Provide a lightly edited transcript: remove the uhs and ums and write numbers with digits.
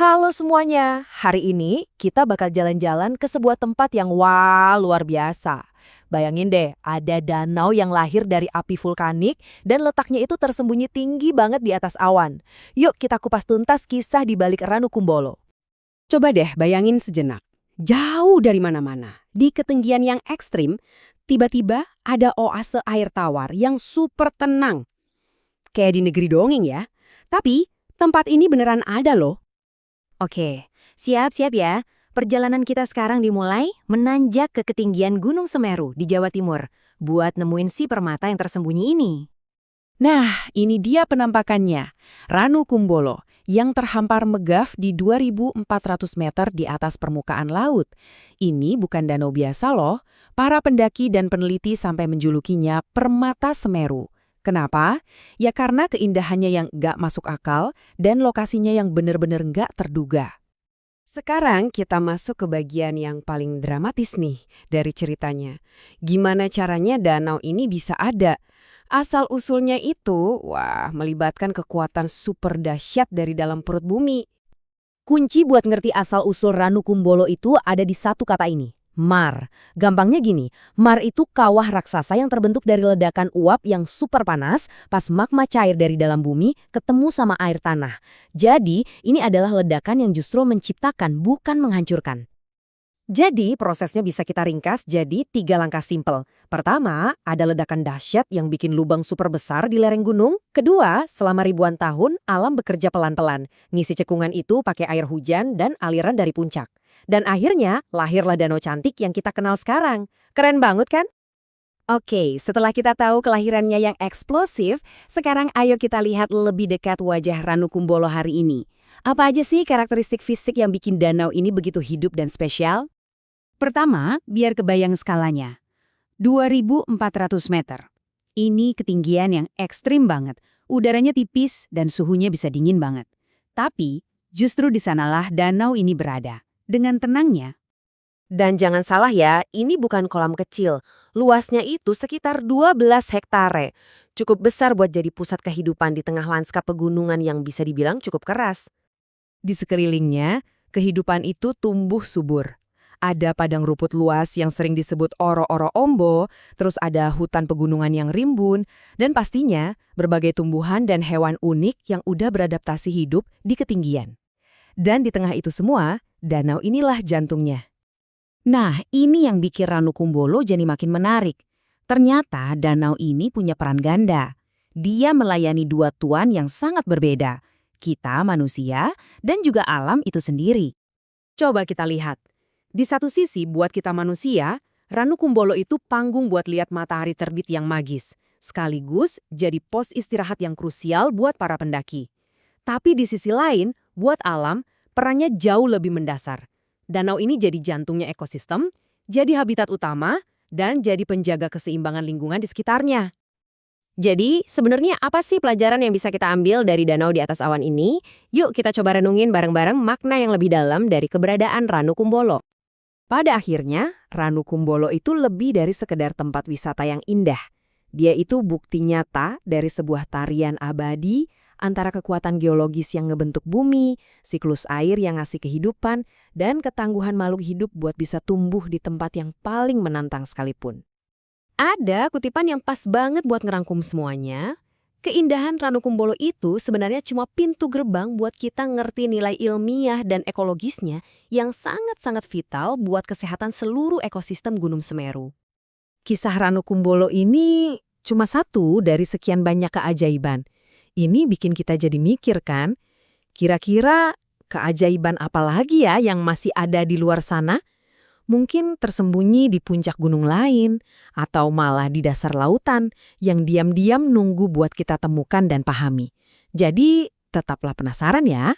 Halo semuanya, hari ini kita bakal jalan-jalan ke sebuah tempat yang luar biasa. Bayangin deh, ada danau yang lahir dari api vulkanik dan letaknya itu tersembunyi tinggi banget di atas awan. Yuk kita kupas tuntas kisah di balik Ranukumbolo. Coba deh bayangin sejenak. Jauh dari mana-mana, di ketinggian yang ekstrim, tiba-tiba ada oase air tawar yang super tenang. Kayak di negeri dongeng ya. Tapi, tempat ini beneran ada loh. Oke, siap-siap ya. Perjalanan kita sekarang dimulai menanjak ke ketinggian Gunung Semeru di Jawa Timur buat nemuin si permata yang tersembunyi ini. Nah, ini dia penampakannya. Ranukumbolo yang terhampar megah di 2.400 meter di atas permukaan laut. Ini bukan danau biasa loh. Para pendaki dan peneliti sampai menjulukinya Permata Semeru. Kenapa? Ya karena keindahannya yang nggak masuk akal dan lokasinya yang benar-benar nggak terduga. Sekarang kita masuk ke bagian yang paling dramatis nih dari ceritanya. Gimana caranya danau ini bisa ada? Asal-usulnya itu, melibatkan kekuatan super dahsyat dari dalam perut bumi. Kunci buat ngerti asal-usul Ranukumbolo itu ada di satu kata ini, mar. Gampangnya gini, mar itu kawah raksasa yang terbentuk dari ledakan uap yang super panas pas magma cair dari dalam bumi ketemu sama air tanah. Jadi, ini adalah ledakan yang justru menciptakan, bukan menghancurkan. Jadi, prosesnya bisa kita ringkas jadi 3 langkah simpel. Pertama, ada ledakan dahsyat yang bikin lubang super besar di lereng gunung. Kedua, selama ribuan tahun, alam bekerja pelan-pelan. Ngisi cekungan itu pakai air hujan dan aliran dari puncak. Dan akhirnya, lahirlah danau cantik yang kita kenal sekarang. Keren banget kan? Oke, setelah kita tahu kelahirannya yang eksplosif, sekarang ayo kita lihat lebih dekat wajah Ranukumbolo hari ini. Apa aja sih karakteristik fisik yang bikin danau ini begitu hidup dan spesial? Pertama, biar kebayang skalanya. 2.400 meter. Ini ketinggian yang ekstrim banget. Udaranya tipis dan suhunya bisa dingin banget. Tapi, justru di sanalah danau ini berada. Dengan tenangnya. Dan jangan salah ya, ini bukan kolam kecil. Luasnya itu sekitar 12 hektare. Cukup besar buat jadi pusat kehidupan di tengah lanskap pegunungan yang bisa dibilang cukup keras. Di sekelilingnya, kehidupan itu tumbuh subur. Ada padang rumput luas yang sering disebut oro-oro ombo, terus ada hutan pegunungan yang rimbun, dan pastinya berbagai tumbuhan dan hewan unik yang udah beradaptasi hidup di ketinggian. Dan di tengah itu semua, danau inilah jantungnya. Nah, ini yang bikin Ranukumbolo jadi makin menarik. Ternyata danau ini punya peran ganda. Dia melayani dua tuan yang sangat berbeda. Kita manusia dan juga alam itu sendiri. Coba kita lihat. Di satu sisi, buat kita manusia, Ranukumbolo itu panggung buat lihat matahari terbit yang magis, sekaligus jadi pos istirahat yang krusial buat para pendaki. Tapi di sisi lain, buat alam, perannya jauh lebih mendasar. Danau ini jadi jantungnya ekosistem, jadi habitat utama, dan jadi penjaga keseimbangan lingkungan di sekitarnya. Jadi, sebenarnya apa sih pelajaran yang bisa kita ambil dari danau di atas awan ini? Yuk kita coba renungin bareng-bareng makna yang lebih dalam dari keberadaan Ranukumbolo. Pada akhirnya, Ranukumbolo itu lebih dari sekedar tempat wisata yang indah. Dia itu bukti nyata dari sebuah tarian abadi antara kekuatan geologis yang ngebentuk bumi, siklus air yang ngasih kehidupan, dan ketangguhan makhluk hidup buat bisa tumbuh di tempat yang paling menantang sekalipun. Ada kutipan yang pas banget buat ngerangkum semuanya. Keindahan Ranukumbolo itu sebenarnya cuma pintu gerbang buat kita ngerti nilai ilmiah dan ekologisnya yang sangat-sangat vital buat kesehatan seluruh ekosistem Gunung Semeru. Kisah Ranukumbolo ini cuma satu dari sekian banyak keajaiban. Ini bikin kita jadi mikir kan, kira-kira keajaiban apa lagi ya yang masih ada di luar sana? Mungkin tersembunyi di puncak gunung lain, atau malah di dasar lautan yang diam-diam nunggu buat kita temukan dan pahami. Jadi, tetaplah penasaran ya.